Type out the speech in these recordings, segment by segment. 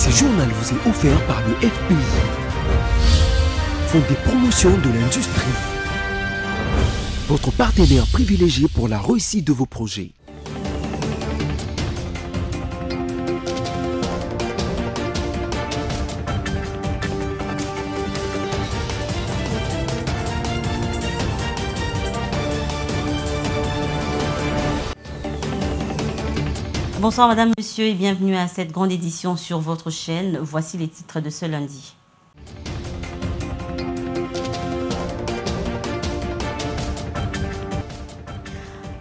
Ce journal vous est offert par le FPI, Fonds des promotions de l'industrie, votre partenaire privilégié pour la réussite de vos projets. Bonsoir madame, monsieur et bienvenue à cette grande édition sur votre chaîne. Voici les titres de ce lundi.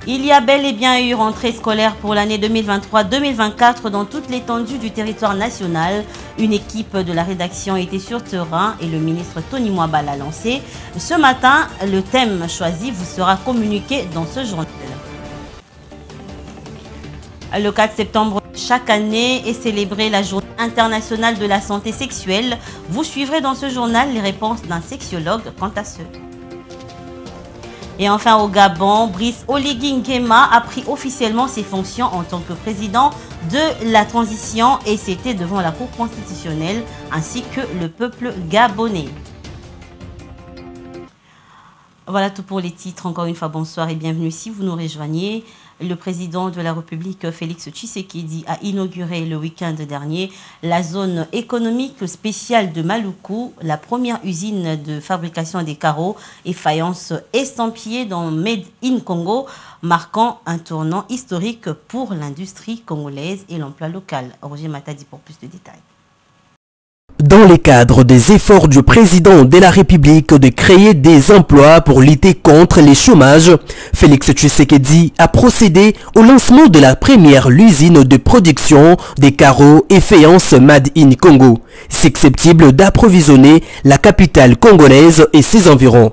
Il y a bel et bien eu rentrée scolaire pour l'année 2023-2024 dans toute l'étendue du territoire national. Une équipe de la rédaction était sur terrain et le ministre Tony Mwaba l'a lancé. Ce matin, le thème choisi vous sera communiqué dans ce journal. Le 4 septembre chaque année est célébrée la Journée internationale de la santé sexuelle. Vous suivrez dans ce journal les réponses d'un sexologue quant à ce. Et enfin au Gabon, Brice Oligui Nguema a pris officiellement ses fonctions en tant que président de la transition et c'était devant la Cour constitutionnelle ainsi que le peuple gabonais. Voilà tout pour les titres. Encore une fois, bonsoir et bienvenue si vous nous rejoignez. Le président de la République, Félix Tshisekedi, a inauguré le week-end dernier la zone économique spéciale de Maluku, la première usine de fabrication des carreaux et faïences estampillées dans Made in Congo, marquant un tournant historique pour l'industrie congolaise et l'emploi local. Roger Matadi pour plus de détails. Dans le cadre des efforts du président de la République de créer des emplois pour lutter contre les chômages, Félix Tshisekedi a procédé au lancement de la première usine de production des carreaux et faïences Made in Congo, susceptible d'approvisionner la capitale congolaise et ses environs.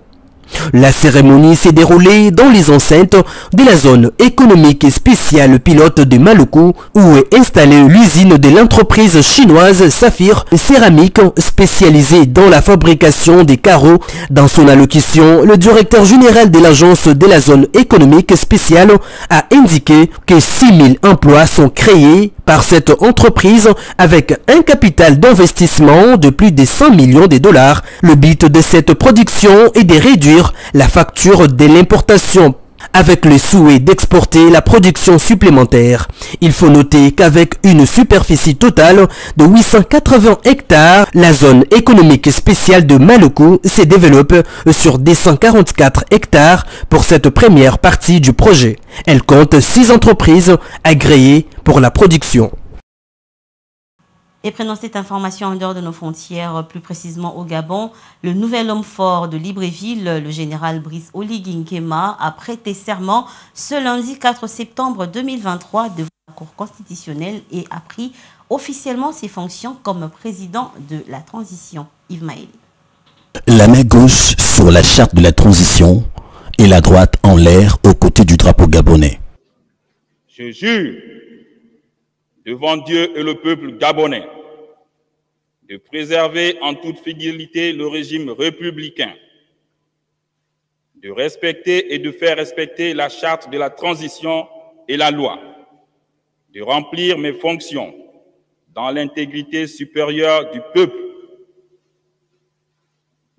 La cérémonie s'est déroulée dans les enceintes de la zone économique spéciale pilote de Maluku où est installée l'usine de l'entreprise chinoise Saphir Céramique spécialisée dans la fabrication des carreaux. Dans son allocution, le directeur général de l'agence de la zone économique spéciale a indiqué que 6000 emplois sont créés par cette entreprise avec un capital d'investissement de plus de 100 millions de dollars. Le but de cette production est de réduire la facture de l'importation avec le souhait d'exporter la production supplémentaire. Il faut noter qu'avec une superficie totale de 880 hectares, la zone économique spéciale de Maluku se développe sur 244 hectares pour cette première partie du projet. Elle compte 6 entreprises agréées pour la production. Et prenons cette information en dehors de nos frontières, plus précisément au Gabon. Le nouvel homme fort de Libreville, le général Brice Oligui Nguema, a prêté serment ce lundi 4 septembre 2023 devant la Cour constitutionnelle et a pris officiellement ses fonctions comme président de la transition. Yves Maël. La main gauche sur la charte de la transition et la droite en l'air aux côtés du drapeau gabonais. Je jure devant Dieu et le peuple gabonais, de préserver en toute fidélité le régime républicain, de respecter et de faire respecter la charte de la transition et la loi, de remplir mes fonctions dans l'intégrité supérieure du peuple,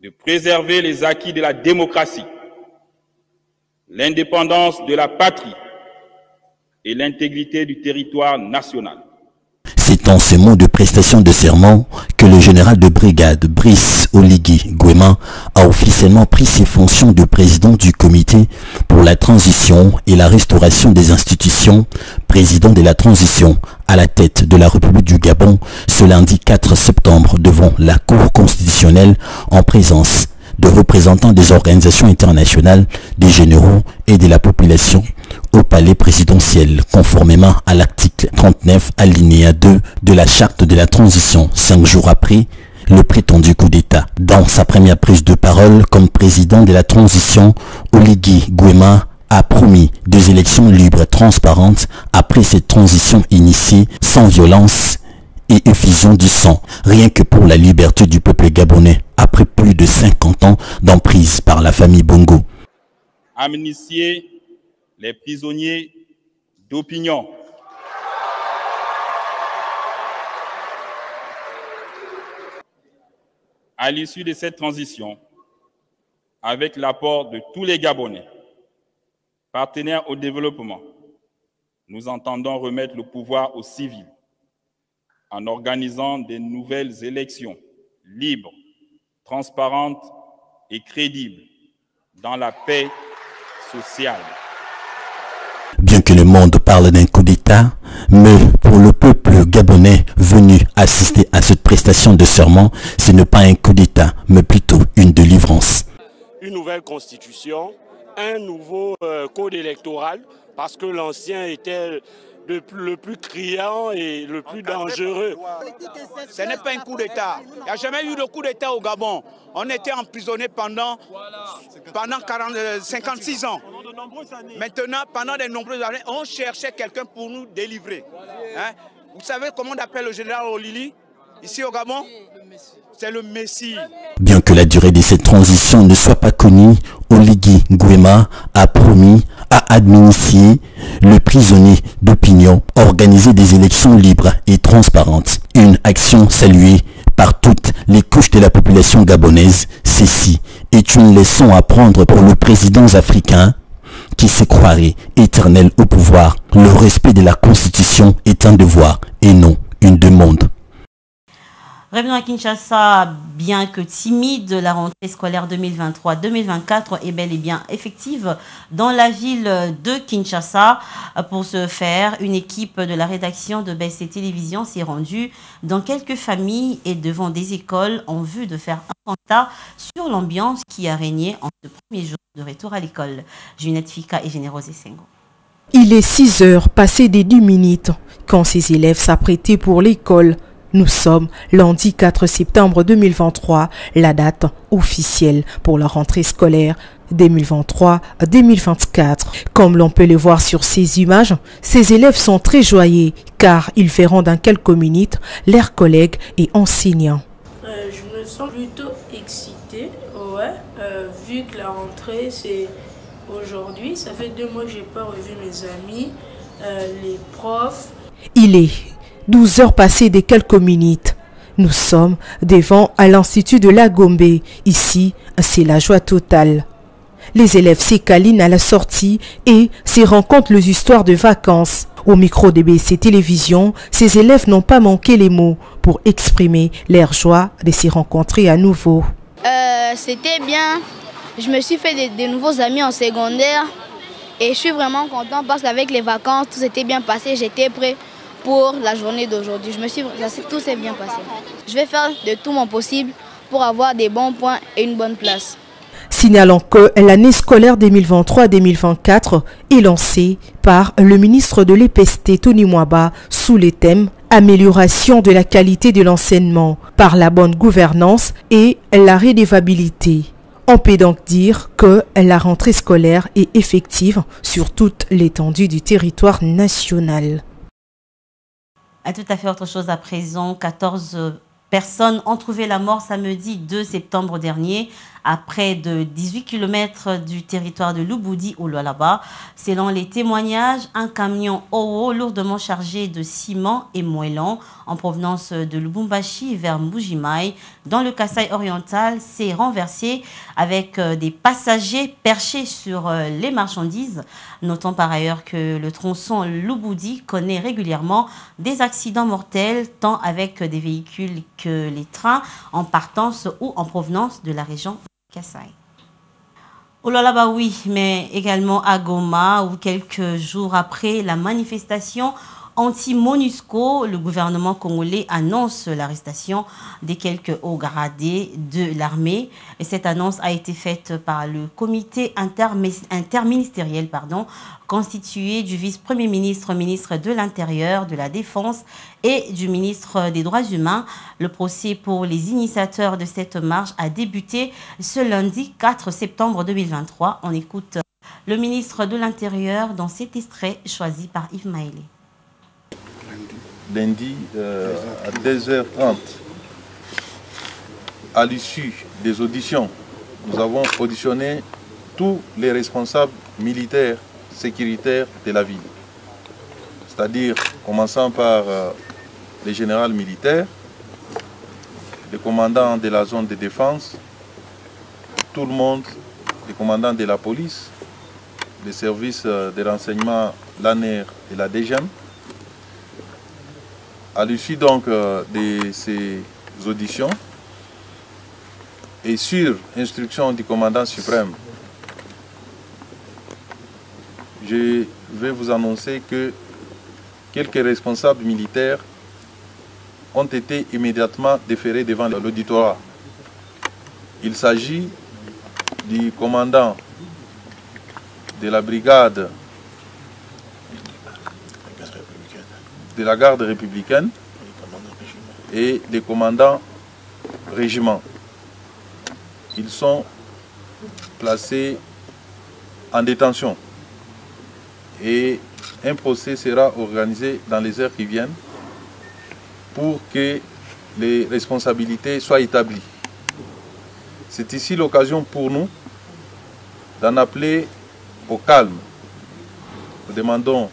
de préserver les acquis de la démocratie, l'indépendance de la patrie, et l'intégrité du territoire national. C'est en ces mots de prestation de serment que le général de brigade Brice Oligui Nguema a officiellement pris ses fonctions de président du comité pour la transition et la restauration des institutions, président de la transition à la tête de la République du Gabon ce lundi 4 septembre devant la Cour constitutionnelle en présence de représentants des organisations internationales, des généraux et de la population au palais présidentiel, conformément à l'article 39 alinéa 2 de la charte de la transition, 5 jours après le prétendu coup d'État. Dans sa première prise de parole comme président de la transition, Oligui Nguema a promis 2 élections libres et transparentes après cette transition initiée sans violence et effusion du sang, rien que pour la liberté du peuple gabonais, après plus de 50 ans d'emprise par la famille Bongo. Amnistier les prisonniers d'opinion. À l'issue de cette transition, avec l'apport de tous les Gabonais, partenaires au développement, nous entendons remettre le pouvoir aux civils en organisant de nouvelles élections libres, transparentes et crédibles dans la paix sociale. Bien que le monde parle d'un coup d'État, mais pour le peuple gabonais venu assister à cette prestation de serment, ce n'est pas un coup d'État, mais plutôt une délivrance. Une nouvelle constitution, un nouveau code électoral, parce que l'ancien était le plus criant et le plus dangereux. Ce n'est pas un coup d'État. Il n'y a jamais eu de coup d'État au Gabon. On était emprisonnés pendant 56 ans. Maintenant, pendant de nombreuses années, on cherchait quelqu'un pour nous délivrer. Hein? Vous savez comment on appelle le général Olili ici au Gabon? C'est le Messie. Bien que la durée de cette transition ne soit pas connue, Oligui Nguema a promis à administrer le prisonnier d'opinion, organiser des élections libres et transparentes. Une action saluée par toutes les couches de la population gabonaise. Ceci est une leçon à prendre pour les présidents africains qui se croiraient éternels au pouvoir. Le respect de la Constitution est un devoir et non une demande. Revenons à Kinshasa, bien que timide, la rentrée scolaire 2023-2024 est bel et bien effective dans la ville de Kinshasa. Pour ce faire, une équipe de la rédaction de BC Télévision s'est rendue dans quelques familles et devant des écoles en vue de faire un constat sur l'ambiance qui a régné en ce premier jour de retour à l'école. Junette Fika et Générose Essengo. Il est 6 heures passées des 10 minutes quand ces élèves s'apprêtaient pour l'école. Nous sommes lundi 4 septembre 2023, la date officielle pour la rentrée scolaire 2023-2024. Comme l'on peut le voir sur ces images, ces élèves sont très joyeux car ils verront dans quelques minutes leurs collègues et enseignants. Je me sens plutôt excitée, ouais, vu que la rentrée c'est aujourd'hui. Ça fait 2 mois que je n'ai pas revu mes amis, les profs. Il est 12 heures passées de quelques minutes. Nous sommes devant à l'Institut de la Gombe. Ici, c'est la joie totale. Les élèves s'écalinent à la sortie et se rencontrent les histoires de vacances. Au micro de BC Télévision, ces élèves n'ont pas manqué les mots pour exprimer leur joie de se rencontrer à nouveau. C'était bien. Je me suis fait de nouveaux amis en secondaire et je suis vraiment content parce qu'avec les vacances, tout s'était bien passé. J'étais prêt pour la journée d'aujourd'hui. Tout s'est bien passé. Je vais faire de tout mon possible pour avoir des bons points et une bonne place. Signalant que l'année scolaire 2023-2024 est lancée par le ministre de l'EPST Tony Mwaba sous le thème amélioration de la qualité de l'enseignement par la bonne gouvernance et la redevabilité. On peut donc dire que la rentrée scolaire est effective sur toute l'étendue du territoire national. Tout à fait autre chose à présent. 14 personnes ont trouvé la mort samedi 2 septembre dernier à près de 18 km du territoire de Luboudi au Lualaba. Selon les témoignages, un camion OO lourdement chargé de ciment et moellons en provenance de Lubumbashi vers Mbujimaï dans le Kasaï oriental s'est renversé avec des passagers perchés sur les marchandises. Notons par ailleurs que le tronçon Luboudi connaît régulièrement des accidents mortels tant avec des véhicules que les trains en partance ou en provenance de la région Kasaï. Oh là là, bah oui, mais également à Goma, où quelques jours après la manifestation anti-MONUSCO, le gouvernement congolais annonce l'arrestation des quelques hauts gradés de l'armée. Et cette annonce a été faite par le comité interministériel constitué du vice-premier ministre, ministre de l'Intérieur, de la Défense et du ministre des Droits humains. Le procès pour les initiateurs de cette marche a débuté ce lundi 4 septembre 2023. On écoute le ministre de l'Intérieur dans cet extrait choisi par Yves Maélé. Lundi à 2h30, à l'issue des auditions, nous avons auditionné tous les responsables militaires, sécuritaires de la ville. C'est-à-dire, commençant par les généraux militaires, les commandants de la zone de défense, tout le monde, les commandants de la police, les services de renseignement, l'ANER et la DGM. À l'issue donc de ces auditions et sur instruction du commandant suprême, je vais vous annoncer que quelques responsables militaires ont été immédiatement déférés devant l'auditorat. Il s'agit du commandant de la brigade de la garde républicaine et des commandants régiments. Ils sont placés en détention et un procès sera organisé dans les heures qui viennent pour que les responsabilités soient établies. C'est ici l'occasion pour nous d'en appeler au calme. Nous demandons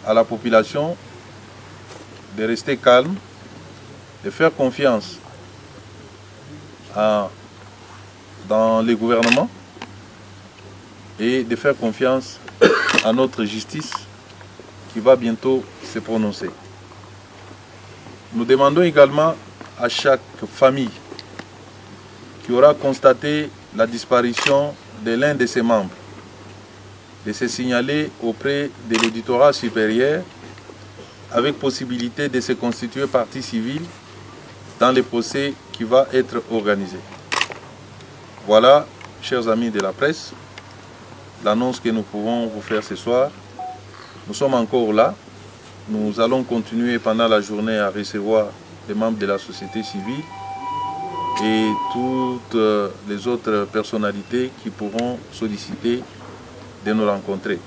à la population de rester calme, de faire confiance dans les gouvernements et de faire confiance à notre justice qui va bientôt se prononcer. Nous demandons également à chaque famille qui aura constaté la disparition de l'un de ses membres de se signaler auprès de l'auditorat supérieur avec possibilité de se constituer partie civile dans le procès qui va être organisé. Voilà, chers amis de la presse, l'annonce que nous pouvons vous faire ce soir. Nous sommes encore là. Nous allons continuer pendant la journée à recevoir les membres de la société civile et toutes les autres personnalités qui pourront solliciter de nous rencontrer.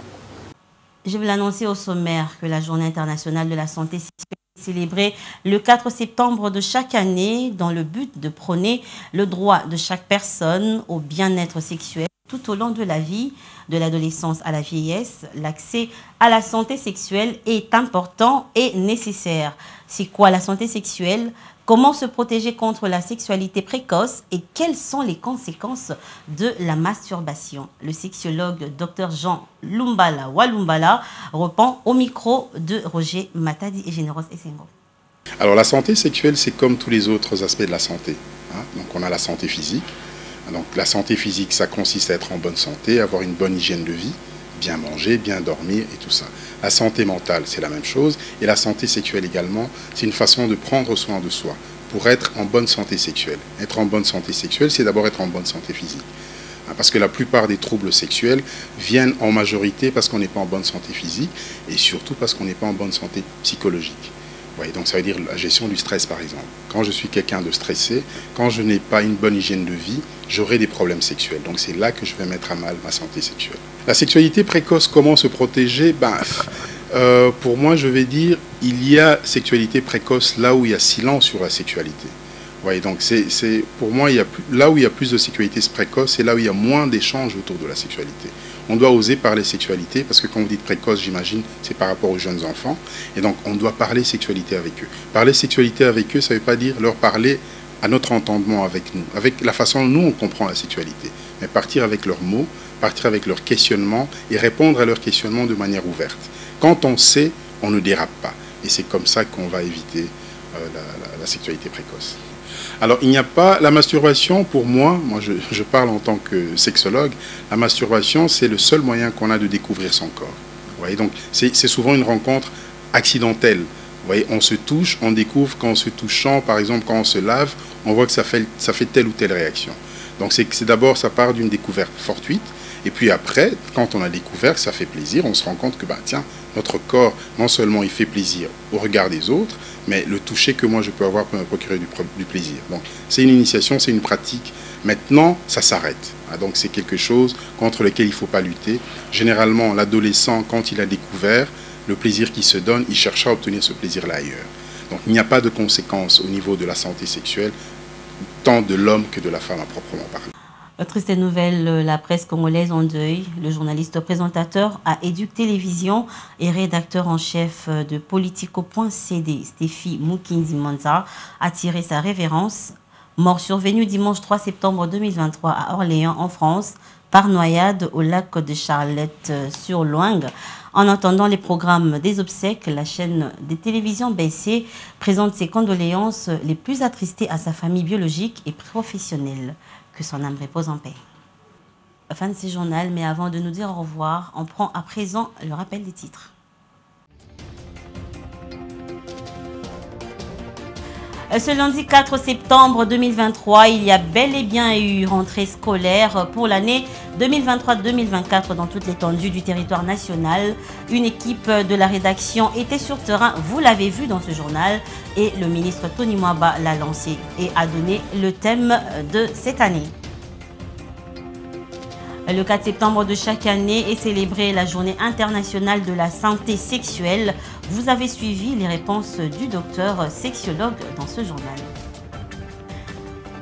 Je vais l'annoncer au sommaire que la Journée internationale de la santé sexuelle est célébrée le 4 septembre de chaque année dans le but de prôner le droit de chaque personne au bien-être sexuel tout au long de la vie, de l'adolescence à la vieillesse. L'accès à la santé sexuelle est important et nécessaire. C'est quoi la santé sexuelle? Comment se protéger contre la sexualité précoce et quelles sont les conséquences de la masturbation? Le sexologue Dr Jean Lumbala Walumbala répond au micro de Roger Matadi et Généros Essengo. Alors la santé sexuelle, c'est comme tous les autres aspects de la santé. Donc on a la santé physique. Donc la santé physique, ça consiste à être en bonne santé, avoir une bonne hygiène de vie, bien manger, bien dormir et tout ça. La santé mentale, c'est la même chose. Et la santé sexuelle également, c'est une façon de prendre soin de soi pour être en bonne santé sexuelle. Être en bonne santé sexuelle, c'est d'abord être en bonne santé physique. Parce que la plupart des troubles sexuels viennent en majorité parce qu'on n'est pas en bonne santé physique et surtout parce qu'on n'est pas en bonne santé psychologique. Ouais, donc ça veut dire la gestion du stress par exemple. Quand je suis quelqu'un de stressé, quand je n'ai pas une bonne hygiène de vie, j'aurai des problèmes sexuels. Donc c'est là que je vais mettre à mal ma santé sexuelle. La sexualité précoce, comment se protéger? Pour moi, je vais dire, il y a sexualité précoce là où il y a silence sur la sexualité. Ouais, donc pour moi, là où il y a plus de sexualité précoce, c'est là où il y a moins d'échanges autour de la sexualité. On doit oser parler sexualité, parce que quand vous dites précoce, j'imagine, c'est par rapport aux jeunes enfants. Et donc, on doit parler sexualité avec eux. Parler sexualité avec eux, ça ne veut pas dire leur parler à notre entendement avec nous, avec la façon dont nous, on comprend la sexualité. Mais partir avec leurs mots, partir avec leurs questionnements et répondre à leurs questionnements de manière ouverte. Quand on sait, on ne dérape pas. Et c'est comme ça qu'on va éviter la sexualité précoce. Alors, il n'y a pas... La masturbation, pour moi je parle en tant que sexologue, la masturbation, c'est le seul moyen qu'on a de découvrir son corps. Vous voyez, donc, c'est souvent une rencontre accidentelle. Vous voyez, on se touche, on découvre qu'en se touchant, par exemple, quand on se lave, on voit que ça fait telle ou telle réaction. Donc, c'est d'abord, ça part d'une découverte fortuite. Et puis après, quand on a découvert que ça fait plaisir, on se rend compte que, tiens, notre corps, non seulement il fait plaisir au regard des autres, mais le toucher que moi je peux avoir peut me procurer du plaisir. Donc c'est une initiation, c'est une pratique. Maintenant, ça s'arrête. Donc c'est quelque chose contre lequel il ne faut pas lutter. Généralement, l'adolescent, quand il a découvert le plaisir qu'il se donne, il cherchera à obtenir ce plaisir-là ailleurs. Donc il n'y a pas de conséquences au niveau de la santé sexuelle, tant de l'homme que de la femme à proprement parler. Triste nouvelle, la presse congolaise en deuil. Le journaliste présentateur à Éduc Télévision et rédacteur en chef de Politico.cd, Stéphie Mukinzi Manza, a tiré sa révérence Mort survenue dimanche 3 septembre 2023 à Orléans, en France, par noyade au lac de Charlette-sur-Loing. En entendant les programmes des obsèques, la chaîne des télévisions BC présente ses condoléances les plus attristées à sa famille biologique et professionnelle. Que son âme repose en paix. Fin de ce journal, mais avant de nous dire au revoir, on prend à présent le rappel des titres. Ce lundi 4 septembre 2023, il y a bel et bien eu rentrée scolaire pour l'année 2023-2024 dans toute l'étendue du territoire national. Une équipe de la rédaction était sur terrain, vous l'avez vu dans ce journal, et le ministre Tony Mwaba l'a lancé et a donné le thème de cette année. Le 4 septembre de chaque année est célébrée la journée internationale de la santé sexuelle. Vous avez suivi les réponses du docteur sexologue dans ce journal.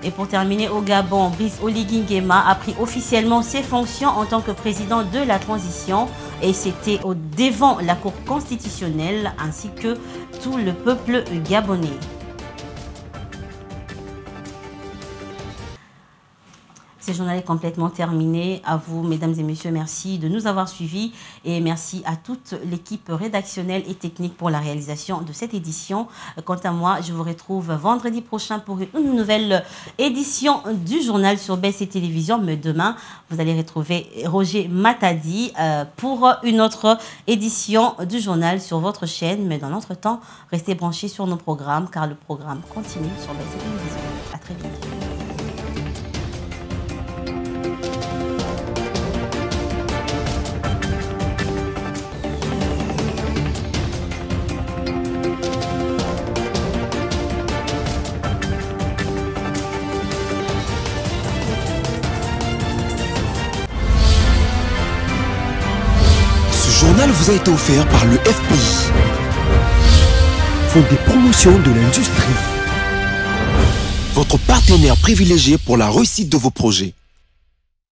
Et pour terminer, au Gabon, Brice Oligui Nguema a pris officiellement ses fonctions en tant que président de la transition et c'était devant la Cour constitutionnelle ainsi que tout le peuple gabonais. Ce journal est complètement terminé. À vous, mesdames et messieurs, merci de nous avoir suivis et merci à toute l'équipe rédactionnelle et technique pour la réalisation de cette édition. Quant à moi, je vous retrouve vendredi prochain pour une nouvelle édition du journal sur BC Télévision. Mais demain, vous allez retrouver Roger Matadi pour une autre édition du journal sur votre chaîne. Mais dans l'entretemps, restez branchés sur nos programmes car le programme continue sur BC Télévision. À très bientôt. Ce journal vous a été offert par le FPI, Fonds de promotion de l'industrie, votre partenaire privilégié pour la réussite de vos projets.